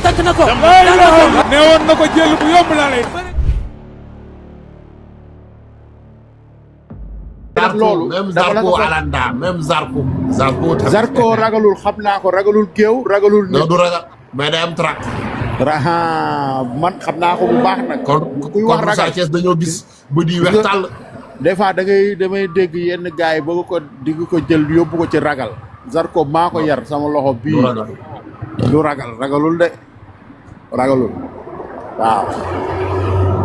takk na ko. neewoon na ko jël bu yomb laa lay. loolu même Zarko Alanda même Zarko. Zarko ragalul xam naa ko ragalul géew ragalul. non du ragal mais day am trac. man xam naa ko bu baax nag. kuy wax ragal Sa Thiès dañoo gis ba di weex tàll. des fois damay dégg yenn gars yi bëgg ko digg ko jël yóbbu ko ci ragal. Zarko maa ko yar sama loxo bii. du ragalul de ragalul waaw.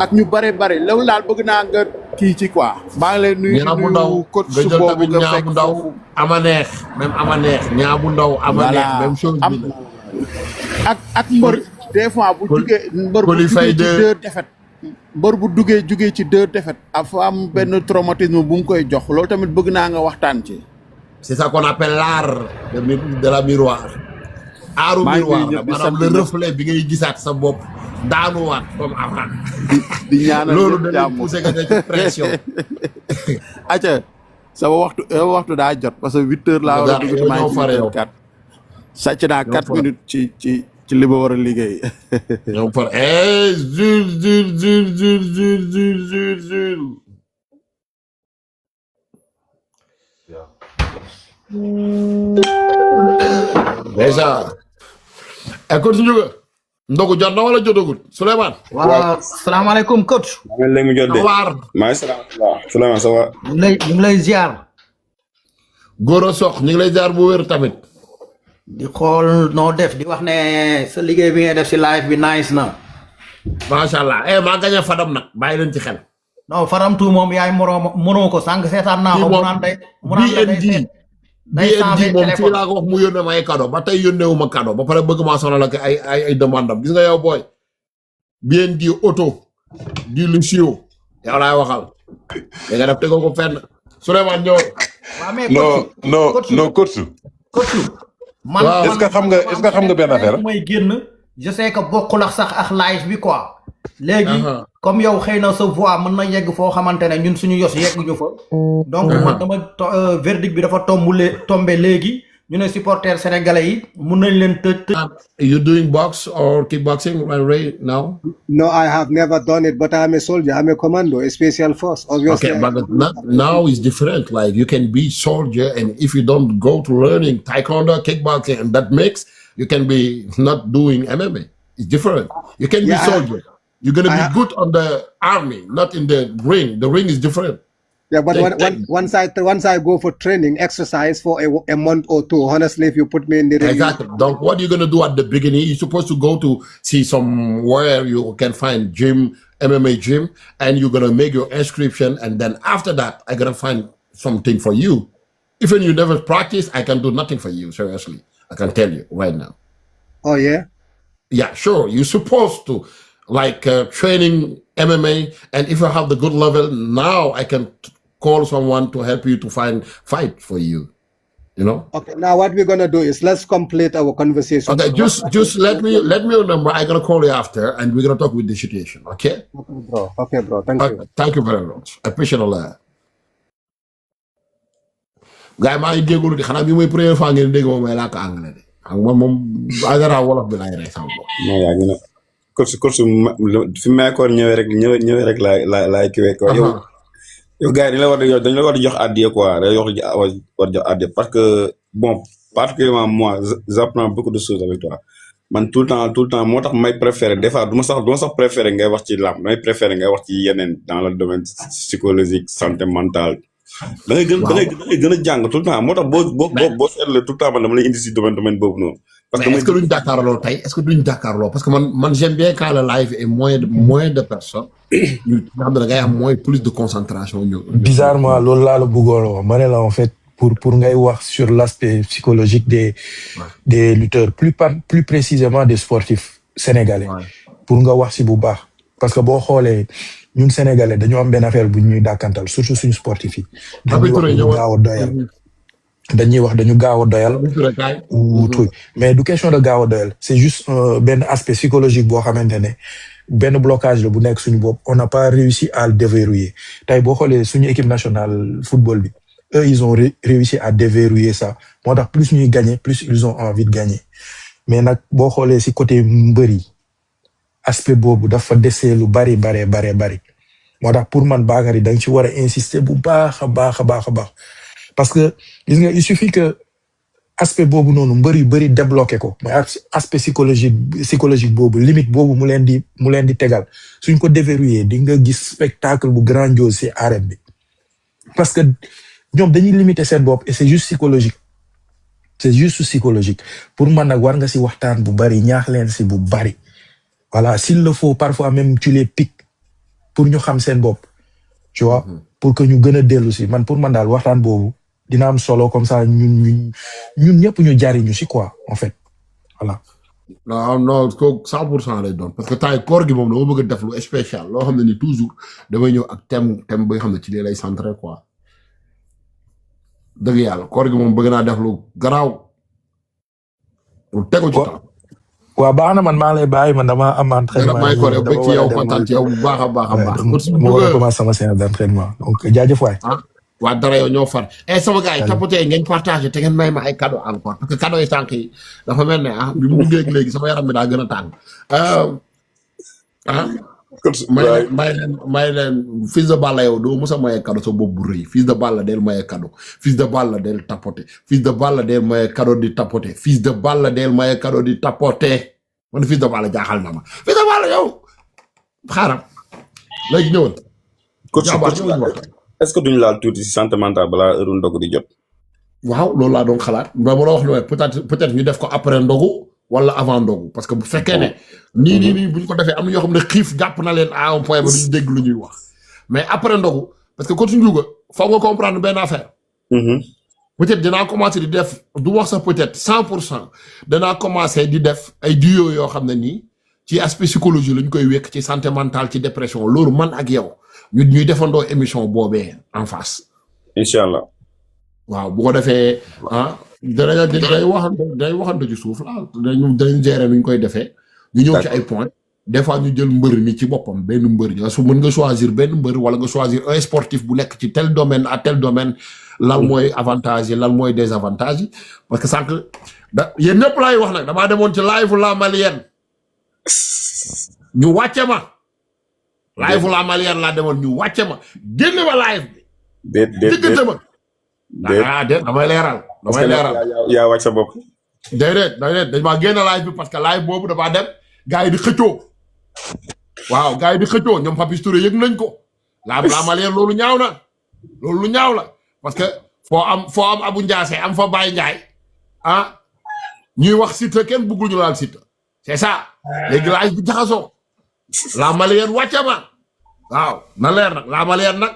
ak ñu bare loolu daal bëgg naa nga kii ci quoi. maa ngi lay nuyu coach su boobu nga fekk ndaw ama neex ñaa bu ndaw ama neex même chose bi ak mbër des fois bu jugee mbër bu jugee ci 2 défaites mbër bu jugee ci 2 défaites dafa am benn traumatisme bu mu koy jox loolu tamit bëgg naa nga waxtaan ci. c'est ça qu'on appelle l'art de la miroir. aaru miroir la maanaam le reflet bi ngay gisaat sa bopp daanuwaat comme avant. di ñaanal loolu dañuy poussé nga ci pression. acca sama waxtu daa jot parce que 8 heures laa war a dugg ci maa ngi 4 sàcc naa 4 minutes ci li ma war a liggéey. ñoo far Jules. déjà coach Ndiouga ndogu jot na wala jotagul Souleymane. waaw salaamaaleykum coach. maa ngi lay mu jot de. maa ngi Souleymane ça va. ñu ngi lay ziar. Gora Sock ñu ngi lay ziar bu wér tamit. di xool noo def di wax ne sa liggéey bi ngay def si live bi nice na. macha allah maa gañe Fadam nag bàyyi leen ci xel. non Fadam tu moom yaay mënoo ko sànq seetaan naa ko. mu naan day BND moom fii laa ko wax mu yónnee ma ay cadeau ba tey yónnee wu ma cadeau ba pare bëgg maa sonal ak ay demande am gis nga yow booy. BND auto di Lucio yow laay waxal. da nga def tegoo ko fenn Souleymane ñëw. non coach. man est-ce que xam nga benn affaire. mooy génn je sais que bokkul ak sax ak live bi quoi. léegi comme yow xëy na sa voix mën na yegg foo xamante ne ñun suñu yos yegguñu fa. donc man dama verdict bi dafa tombé léegi ñu ne supporter sénégalais yi mun nañ leen tëj. You doing box or kickboxing right now? No, I have never done it, but I'm a soldier. I'm a commando, a special force. Obviously. Okay, but now it's different. Like you can be soldier, and if you don't go to learning taekwondo, kickboxing, and that mix, you can be not doing MMA. It's different. You can be soldier. You're gonna be good on the army, not in the ring. The ring is different. Yeah, but once I go for training, exercise for a month or two, honestly, if you put me in the ring. Exactly. Donc, what you're going to do at the beginning, you're supposed to go to see somewhere you can find gym, MMA gym, and you're going to make your inscription. And then after that, I'm going to find something for you. Even you never practice, I can do nothing for you, seriously. I can tell you right now. Oh, yeah? Yeah, sure. You're supposed to, like training MMA. And if you have the good level, now I can call someone to help you to fight for you, you know. Okay, now what we're gonna do is let's complete our conversation. Okay, just let me remember. I'm gonna call you after, and we're gonna talk with the situation. Okay. Okay, bro. Thank you. Thank you very much. I appreciate all that. Guy, maa ngi déglu di xanaa bi mooy première fois ngeen dégg moom may làkk anglais de xam nga moom agara wolof bi laay rey sama bopp. non yaa ngi ne course fi meekoon ñëwee rek laay kiwee quoi yow gars yi dañ la war di jox addiya quoi dañ war jox addiya parce que bon particulièrement moi j'apprends beaucoup de choses avec toi man tout le temps moo tax may préféré des fois du ma sax préféré ngay wax ci làmb damay préféré ngay wax ci yeneen dans le domaine psychologique santé mentale da ngay gën a jàng tout le temps moo tax boo seetlee tout le temps man dama lay indi si domaine boobu noonu. parce que est-ce que duñ jàkkaarloo tey est-ce que duñ jàkkaarloo parce que man j'aime bien quand le live est moins de personnes. ñu xam ne da ngay am plus de concentration. bizarrement loolu laa la bëggoon wax ma ne la en fait pour ngay wax sur l'aspect psychologique des lutteurs plus précisément des sportifs sénégalais. pour nga wax si bu baax parce que boo xoolee. ñun sénégalais dañoo am benn affaire bu ñuy dàkkantal surtout suñu sportif yi. dañuy wax dañu gaaw a doyal. dañu gaaw a doyal. ou truc mais du question de gaaw a doyal c'est juste benn aspect psychologique boo xamante ne benn blocage la bu nekk suñu bopp on n'a pas réussi à le déverrouiller tey boo xoolee suñu équipe nationale football bi eux ils ont réussi à déverrouiller ça moo tax plus ñuy gagner plus ils ont envie de gagner mais nag boo xoolee si côté mbër yi aspect boobu dafa desee lu bari moo tax pour man Bakary da nga ci war a insister bu baax a baax parce que gis nga il suffit que aspect boobu noonu mbër yu bëri débloqué ko mais aspect psychologique boobu limite boobu mu leen di tegal suñ ko déverrouillé di nga gis spectacle bu grandiose ci arène bi parce que ñoom dañuy limiter seen bopp et c'est juste psychologique pour man nag war nga ci waxtaan bu bari ñaax leen ci bu bari voilà s'il le faut parfois même tu les piques pour ñu xam seen bopp tu vois pour que ñu gën a dellu ci man pour man daal waxtaan boobu dina am solo comme ça ñun ñëpp ñu jariñu ci quoi en fait voilà. non ko 100% lay doon parce que tay koor gi moom dama bëgg a def lu spécial loo xam ne ni toujours damay ñëw ak thème bi nga xam ne ci lii lay centré quoi dëgg yàlla koor gi moom bëgg naa def lu garaaw lu tegu ci temps. waaw baax na man maa lay bàyyi man dama am entraînement. may ko rek ci yow kontaan ci yow bu baax a baax. mu war a commencer sama séance d'entraînement donc jaajëf waay. waa dara yow ñoo far sama gars yi tapoté ngeen partagé te ngeen may ma ay cadeau encore parce que cadeau yi tànk yi dafa mel ne bi mu duggee léegi sama yaram bi daa gën a tàng may leen Fils de Balla yow doo mos a maye cadeau sa bopp bu rëy Fils de Balla del maye cadeau Fils de Balla del tapoté Fils de Balla del maye cadeau di tapoté Fils de Balla del maye cadeau di tapoté man Fils de Balla jaaxal na ma Fils de Balla yow xaaral léegi ñëwal est-ce que duñu laal tuuti si santé mentale balaa heure ndogu di jot. waaw loolu laa doon xalaat ba ma la wax ne peut-être ñu def ko après ndogu wala avant ndogu parce que bu fekkee ne. nii bu ñu ko defee am na ñoo xam ne xiif jàpp na leen à un point ba duñu dégg lu ñuy wax mais après ndogu parce que continue nga foog nga comprendre benn affaire. peut-être dinaa commencer di def du wax sax peut-être 100% danaa commencer di def ay duo yoo xam ne nii ci aspect psychologie la ñu koy wékk ci santé mentale ci dépression loolu man ak yow. ñuy defandoo émission boobee en face. incha allah. waaw bu ko defee day waxante ci suuf la dañ gérer nuñ koy defee. ñu ñëw ci ay points. des fois ñu jël mbër mi ci boppam benn mbër ñi su mën nga choisir benn mbër wala nga choisir un sportif bu nekk ci tel domaine à tel domaine. lan mooy avantage yi lan mooy désavantage yi parce que sànq yéen ñëpp laay wax nag damaa demoon ci live la malienne. ñu wàcce ma. live la malienne laa demoon ñu wàcce ma génne ma live bi. diggante ma. damay leeral. yaa wàcc sa bopp. déedéet dañ maa génne live bi parce que live boobu damaa dem gars yi di xëccoo. waaw gars yi di xëccoo ñoom Papis Touré yëg nañ ko. la malienne loolu ñaaw na. loolu lu ñaaw la parce que foo am Abou Ndiassé am fa Baye Ndiaye ñuy wax Siteu kenn bëggul ñu laal Siteu. c'est ça léegi live bi jaxasoo. la malienne wàcce ma waaw na leer nag la malienne nag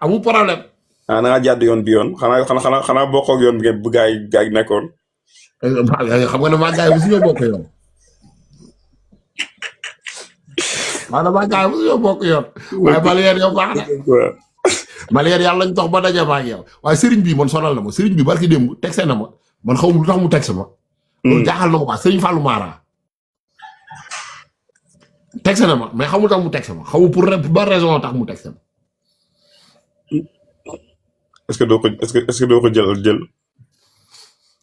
amul problème. na nga jàdd yoon bi yoon xanaa bokkoo ak yoon bi bu gaa yi nekkoon. xam nga ne maa gaa yi mosu ñoo bokk yoon. maanaam maa gaa yi mosu ñoo bokk yoon. waaye malienne yow baax na. malienne yàlla lañ tox ba daje ma ak yow waaye sëriñ bi man sonal na ma sëriñ bi barki démb tegse na ma man xaw ma lu tax mu tegse ma. loolu jaaxal na ko baax sëriñ Fallou Mara. texte na ma mais xamul tax mu texte ma xamul pour ba raison tax mu texte ma. est-ce que doo ko jël.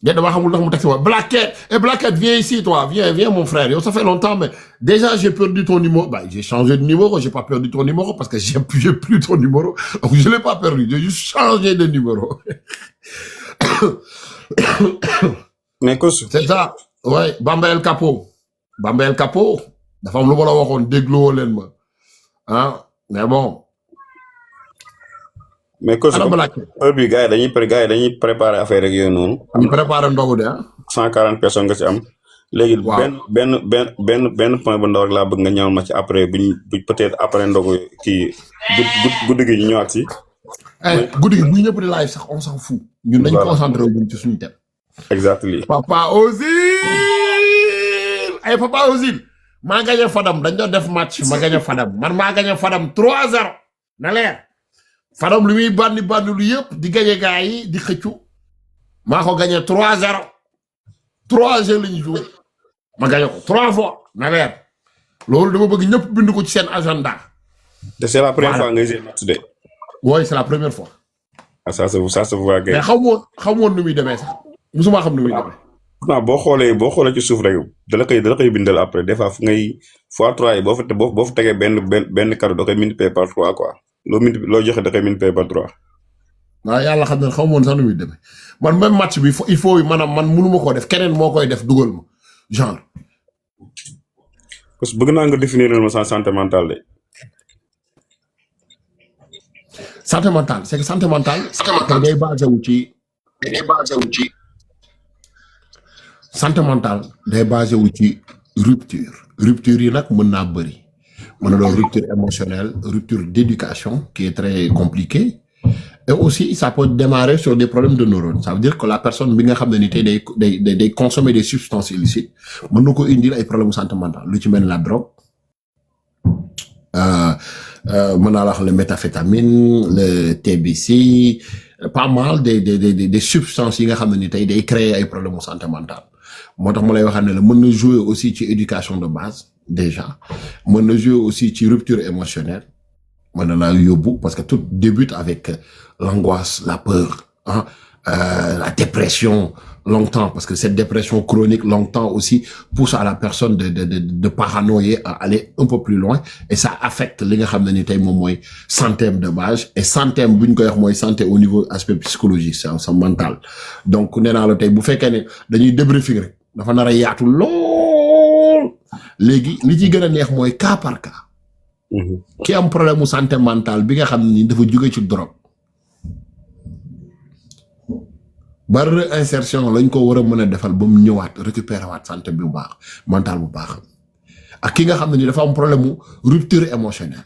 dama xamul tax mu texte ma Blackhead viens ici toi viens mon frère yow ça fait longtemps mais déjà j'ai perdu ton numéro j'ai changé de numéro j'ai pas perdu ton numéro parce que j'ai plus ton numéro donc je l'ai pas perdu j'ai juste changé de numéro. mais c'est ça ouais Bamba El Capo dafa am lu ma la waxoon dégluwoo leen ma mais bon. mais heure bi gars yi dañuy préparer affaire rek yooyu noonu. ñu préparer ndogu de 140 personnes nga ci am. léegi benn point bu ndaw rek laa bëgg nga ñëwal ma ci après buñ peut-être après ndogu kii guddi gi ñu ñëwaat si. guddi gi bu ñëpp di live sax on s'en fout. ñun dañ concentré wu ci suñu thème. exactement. Papa Ozil. maa gagné Fadam dañ doon def match ma gagné Fadam man maa gagné Fadam 3-0 na leer Fadam lu muy bandi lu yëpp di gagné gars yi di xëccu maa ko gagné 3-0 3-0 la ñu joué ma gagné ko 3 fois na leer loolu dama bëgg ñëpp bind ko ci seen agenda. te c'est la première fois nga joué match de. oui c'est la première fois. ça se voit. mais xamoon nu muy demee sax musuma xam nu muy demee. non boo xoolee ci suuf rek dala koy bindal après des fois fu ngay fois 3 yi boo fa tegee benn cadeau da koy multiplier par 3 quoi loo joxe da koy multiplier par 3. waaw yàlla xam ne xaw ma woon sax nu muy demee man même match bi il faut maanaam man mënuma koo def keneen moo koy def dugal ma genre. parce que bëgg naa nga définir ma santé mentale de. santé mentale c'est que santé mentale. day basé wu ci. santé mentale day basé wu ci rupture yi nag mën naa bëri mën na doon rupture émotionnelle rupture d'éducation qui est très compliquée et aussi ça peut démarrer sur des problèmes de neurones ça veut dire que la personne bi nga xam ne ni tey day consommer des substances illicites mën na ko indil ay problèmes santé mentale lu ci mel la drogue mën naa la wax le méthamphétamine le TBC pas mal des substances yi nga xam ne ni tey day créer ay problèmes santé mentale moo tax ma lay waxaat ne la mën na jouer aussi ci éducation de base déjà mën na jouer aussi ci rupture émotionnelle mën na la yóbbu parce que tout débute avec l'angoisse la peur hein la dépression longtemps parce que cette dépression chronique longtemps aussi pousse à la personne de paranoïer à aller un peu plus loin et ça affecte li nga xam ne ni tey moom mooy santé de base et santé bu ñu koy wax mooy santé au niveau aspect psychologique c'est mental donc nee naa la tey bu fekkee ne dañuy débriefing rek dafa nar a yaatu lool léegi li ci gën a neex mooy cas par cas ki am problème mu santé mentale bi nga xam ne ni dafa jóge ci drogue ba réinsertion lañ ko war a mën a defal ba mu ñëwaat récupérer waat santé bu baax mental bu baax ak ki nga xam ne ni dafa am problème mu rupture émotionnelle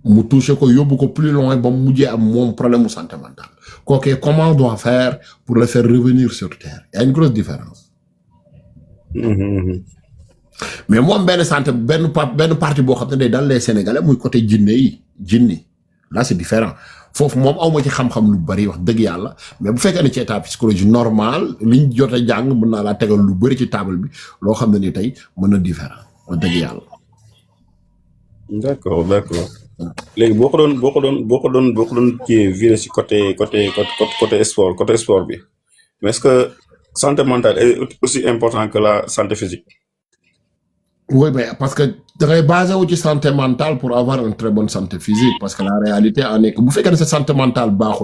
mu touché ko yóbbu ko plus loin ba mu mujjee am moom problème mu santé mentale kooku comment on doit faire pour le faire revenir sur terre il y a une grosse différence. mais moom benn santé benn partie boo xam ne day dal les Sénégalais muy côté jinne là c'est différent foofu moom awma ci xam-xam lu bari wax dëgg yàlla mais bu fekkee ne ci état psychologie normal liñ jot a jàng mën naa laa tegal lu bari ci table bi loo xam ne ni tey mën na différent wax dëgg yàlla. d'accord léegi boo ko doon ci viré ci côté sport bi mais est-ce que santé mentale est aussi important que la santé physique. Oui, mais parce que tu es basé sur la santé mentale pour avoir une très bonne santé physique. Parce que la réalité en est que vous faites que cette santé mentale bas,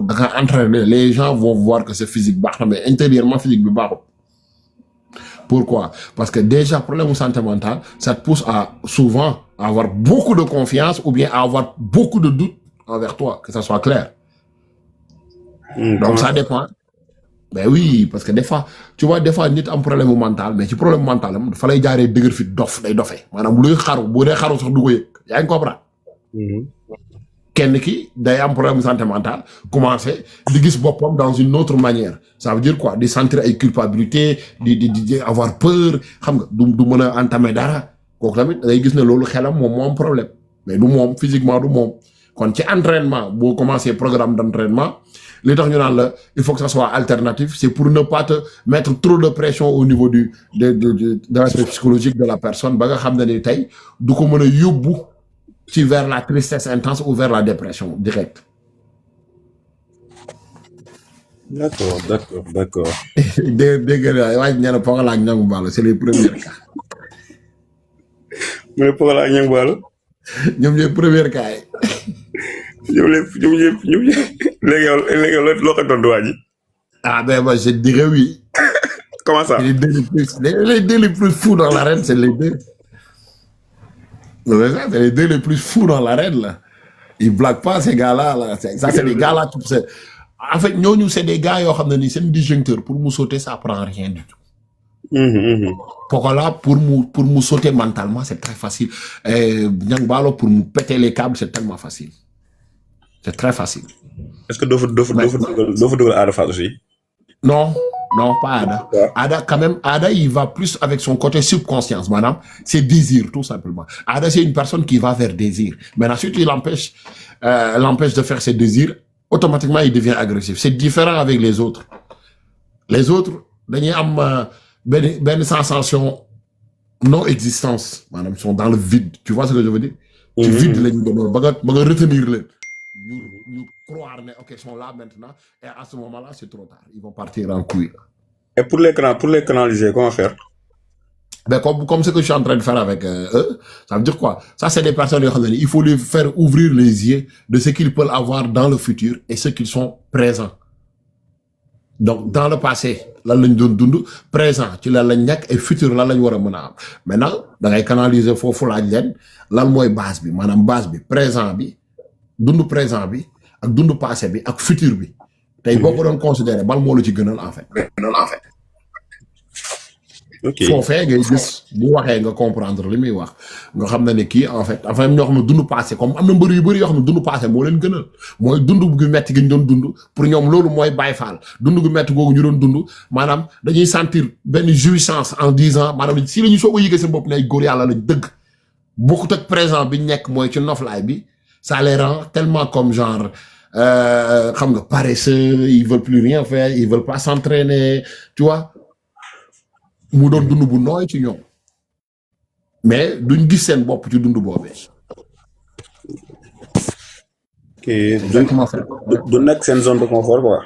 entraîner, les gens vont voir que c'est physique bas, mais intérieurement physique bas. Pourquoi? Parce que déjà, problème de santé mentale, ça te pousse à souvent avoir beaucoup de confiance ou bien à avoir beaucoup de doutes envers toi, que ça soit clair. Donc ça dépend. Ben oui, parce que des fois, tu vois, nit am problème mental, mais ci problème mental am dafa lay jaaree dëgër fi day dofee maanaam luy xaru bu dee xaru sax du ko yëg yaa ngi comprendre. kenn ki day am problème santé mentale commencer di gis boppam dans une autre manière ça veut dire quoi di sentir ay culpabilité di avoir peur xam nga du mën a entamer dara kooku tamit day gis ne loolu xelam moom moo am problème mais du moom physiquement du moom kon ci entraînement boo commencer programme d'entraînement li tax ñu naan la il faut que ça soit alternatif c'est pour ne pas te mettre trop de pression au niveau de l'aspect psychologique de la personne ba nga xam ne ni tey du ko mën a yóbbu ci vers la tristesse intense ou vers la dépression directe. D'accord. dégg nga waaye nee na Pogola ak Niang Ballo c'est les premiers cas. mais Pogola ak Niang Ballo. ñoom ñooy premiers cas yi. ñoom léegi yow loo ko doon waa ji. Ah ben moi je dirais oui. Comment ça? Les deux les plus fous dans l'arène, c'est les deux. C'est les deux les plus fous dans l'arène là. Ils blaguent pas ces gars-là là. Ça c'est des gars là tout ça. En fait ñooñu c'est des gars yoo xam ne ni seen disjoncteur pour mu sauter ça prend rien du tout. Pogola pour mu sauter mentalement c'est très facile. Niang Ballo pour mu péter les câbles c'est tellement facile. C'est très facile. Est-ce que doo fa dugal Ada Fass aussi? Non, pas Ada. Ada, quand même, Ada, il va plus avec son côté subconscience, madame. C'est désir, tout simplement. Ada, c'est une personne qui va vers désir. Maintenant, si tu l'empêches de faire ses désirs, automatiquement, il devient agressif. C'est différent avec les autres. Les autres, ils ont une sensation non-existence, madame. Ils sont dans le vide. Tu vois ce que je veux dire? Tu vides les gens, retenir les. Nous croire, ok, ils sont là maintenant, et à ce moment-là, c'est trop tard. Ils vont partir en couille. Et pour les canaliser, comment faire? Ben, comme ce que je suis en train de faire avec eux, ça veut dire quoi? Ça, c'est des personnes, il faut les faire ouvrir les yeux de ce qu'ils peuvent avoir dans le futur et ce qu'ils sont présents. Donc, dans le passé, là, lañ doon dund, présent, ci la lañ nekk, et futur, là, lañ war a mën a am. Maintenant, da ngay canaliser foofu laaj leen, lan mooy base bi, maanaam base bi, présent bi, dund présent bi, ak dund passé bi, ak futur bi. Tey boo ko doon considérer, bal moo la ci gënal, en fait. Ok. Foofee ngay gis bu waxee nga comprendre li muy wax nga xam ne kii en fait enfin ñoo xam ne dund passé comme am na mbër yu bëri yoo xam ne dund passé moo leen gënal mooy dund gu metti gi ñu doon dund pour ñoom loolu mooy Baye Fall dund gu metti googu ñu doon dund maanaam dañuy sentir benn jouissance en disant maanaam si la ñu soog a yëgee seen bopp ne ay góor yàlla lañ dëgg bokkut ak présent bi nekk mooy ci noflaay bi ça les rend tellement comme genre xam nga paresseux ils veulent plus rien faire ils veulent pas s'entraîner tu vois mu doon dund bu nooy ci ñoom mais duñ gis seen bopp ci dund boobee. Ok du nekk seen zone de confort quoi.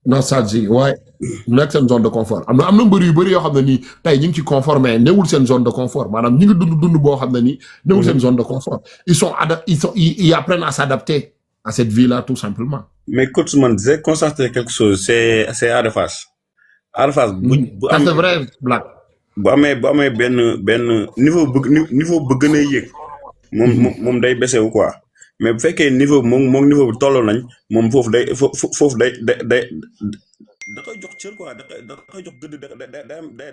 non ça dit waaye du nekk seen zone de confort am na mbër yu bëri yoo xam ne nii tey ñu ngi ci confort mais newul seen zone de confort maanaam ñu ngi dund boo xam ne nii newul seen zone de confort ils apprennent à s'adapter à cette vie là tout simplement. Mais coach man j'ai constaté quelque chose c'est Ada Fass. Ada Fass c'est vrai Black. bu amee benn niveau bu gën a yéeg. moom day baissé wu quoi mais bu fekkee niveau moom niveau bi tolloo nañ moom foofu day da koy jox cër quoi da koy jox gëdd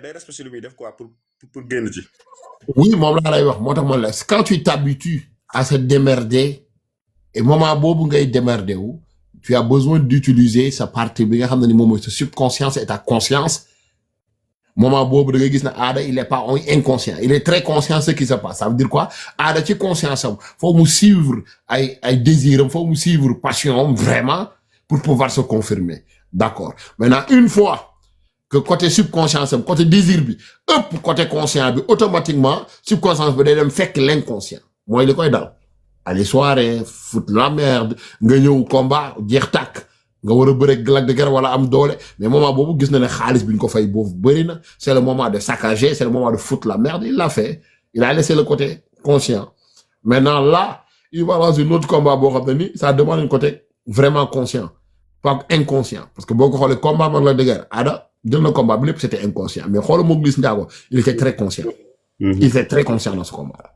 day respecté lu muy def quoi pour génn ci. oui moom laa lay wax moo tax ma la quand tu t'habitues à se démerder et moment boobu ngay démerder wu tu as besoin d'utiliser sa partie bi nga xam ne ni moom mooy sa subconscience et ta conscience moment boobu da ngay gis ne Ada il est pas inconscient il est très conscient ce qui se passe ça veut dire quoi Ada ci conscience am faut mu suivre ay désir am faut mu suivre passion am vraiment pour pouvoir se confirmer d'accord maintenant une fois que côté subconscience am côté désir bi ëpp côté conscient bi automatiquement subconscience bi day dem fekk l'inconscient mooy li koy dal aller soirée foutre la merde nga ñëw combat jeex tàkk nga war a bëre Lac de Guiers wala am doole mais moment boobu gis na ne xaalis bi ñu ko fay boobu bëri na c'est le moment de saccager c'est le moment de foutre la merde il l'a fait il a laissé le côté conscient maintenant là il va dans un autre combat boo xam ne ni ça demande un côté vraiment conscient pas inconscient parce que boo ko xoolee combat mag Lac de Guiers Ada jël na combat bi lépp c'était inconscient mais xoolal moom Liss Ndiago il était très conscient il était très conscient dans ce combat là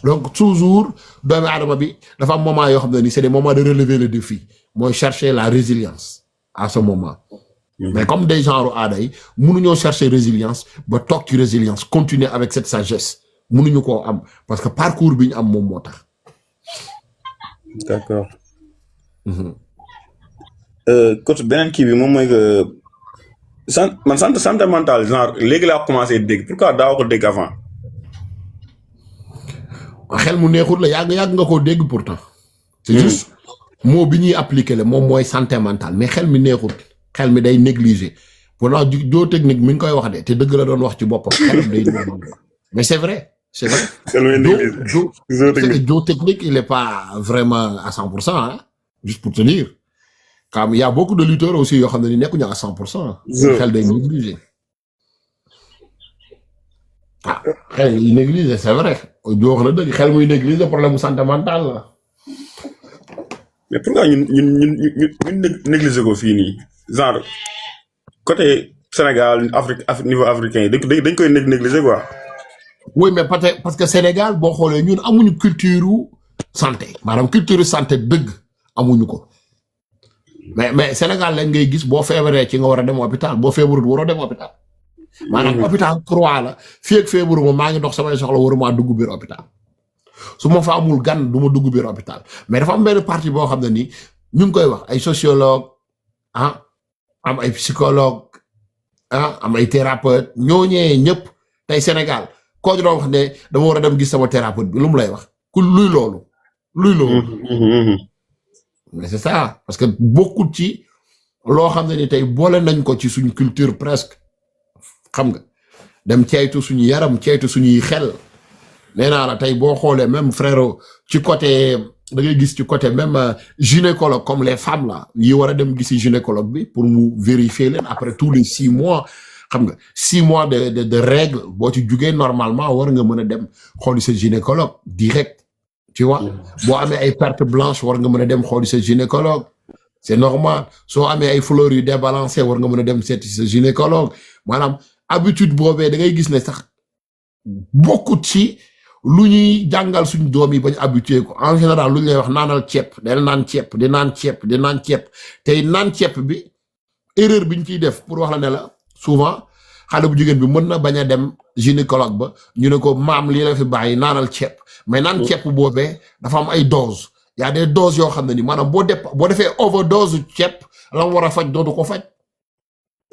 donc toujours doomu aadama bi dafa am moment yoo xam ne ni c'est des moments de relever le défi mooy chercher la résilience à ce moment mais comme des genres aada yi mënuñoo chercher résilience ba toog ci résilience continuer avec cette sagesse mënuñu koo am parce que parcours bi ñu am moom moo tax. D'accord. Coach beneen kii bi moom mooy que santé mentale genre léegi laa commencé dégg pourquoi daaw ko dégg avant. xel mu neexul la yàgg nga koo dégg pourtant. c'est juste mot bi ñuy appliquer le moom mooy santé mentale mais xel mi neexul xel mi day négliger pourtant joo technique mi ngi koy wax de te dëgg la doon wax ci boppam xelam day mais c'est vrai. Joo technique il est pas vraiment à 100% hein juste pour te dire comme il y a beaucoup de lutteurs aussi yoo xam ne ni nekkuñu à 100%. xel day négliger. ah xel yi négliger c'est vrai joo wax na dëgg xel muy négliger problème mu santé mentale la. mais pourquoi ñun négliger ko fii nii genre côté Sénégal Afrique niveau africain dañ koy négliger quoi. oui mais parce que Sénégal boo xoolee ñun amuñu culture santé maanaam culture santé dëgg amuñu ko mais Sénégal lañ ngay gis boo feebaree ci nga war a dem hôpital boo feebarut waroo dem hôpital. maanaam hôpital croix la fii ak feebaru ma maa ngi dox samay soxla waruma dugg biir hôpital su ma fa amul gan du ma dugg biir hôpital mais dafa am benn partie boo xam ne ni ñu ngi koy wax ay sociologue am ay psychologue am ay thérapeute ñooñee ñëpp tey Sénégal koo doon wax ne dama war a dem gis sama thérapeute bi lu mu lay wax luy loolu. mais c'est ça parce que bokkul ci loo xam ne ni tey boole nañ ko ci suñu culture presque xam nga dem ceytu suñu yaram ceytu suñuy xel nee naa la tey boo xoolee même frère ci côté da ngay gis ci côté même gynécologue comme les femmes là yi war a dem gisi gynécologue bi pour mu vérifier leen après tous les 6 mois xam nga 6 mois de règle boo ci jugee normalement war nga mën a dem xooli sa gynécologue direct tu vois boo amee ay perte blanche war nga mën a dem xooli sa gynécologue c'est normal soo amee ay fleurs yu débalancé war nga mën a dem seeti sa gynécologue maanaam habitude boobee da ngay gis ne sax bokkut ci lu ñuy jàngal suñ doom yi bañ habitué ko en général lu ñu lay wax naanal ceeb del naan ceeb di naan ceeb di naan ceeb tey naan ceeb bi erreur bi ñu ciy def pour wax la ne la souvent xale bu jigéen bi mën na bañ a dem gynécologue ba ñu ne ko maam lii la fi bàyyi naanal ceeb mais naan ceeb boobee dafa am ay doses y a des doses yoo xam ne ni maanaam boo defee overdose ceeb la mu war a faj dootu ko faj.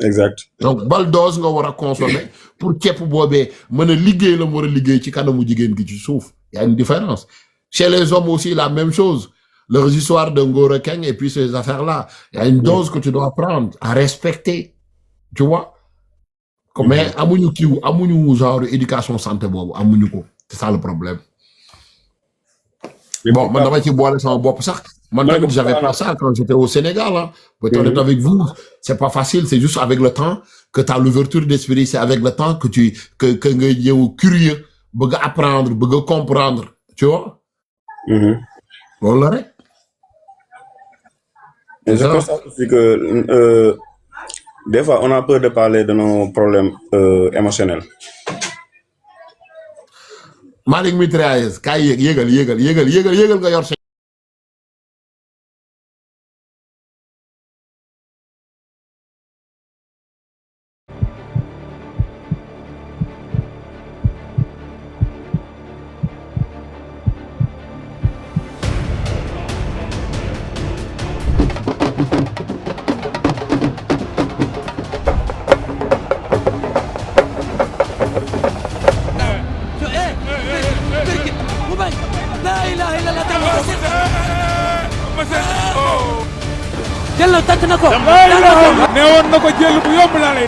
exact donc bal dose nga war a consommer pour ceeb boobee mën a liggéey la mu war a liggéey ci kanamu jigéen gi ci suuf y a une différence chez les hommes aussi la même chose leurs histoires de Ngor Keng et puis ces affaires là y a une dose que tu dois prendre à respecter tu vois mais amuñu kiiw amuñu genre éducation santé boobu amuñu ko c'est ça le problème bon man dama ci boole sama bopp sax man tamit j'avais pas ça quand j'étais au Sénégal hein. Pour être honnête avec vous c'est pas facile c'est juste avec le temps que t'as l'ouverture d'esprit c'est avec le temps que nga ñëw curieux bëgg a apprendre bëgg a comprendre tu vois loolu la rek et je constate aussi que des fois on a peur de parler de nos problèmes émotionnels. Malick mitrailleuse kaay yéegal nga yor sa newoon na ko jël bu yomb laa lay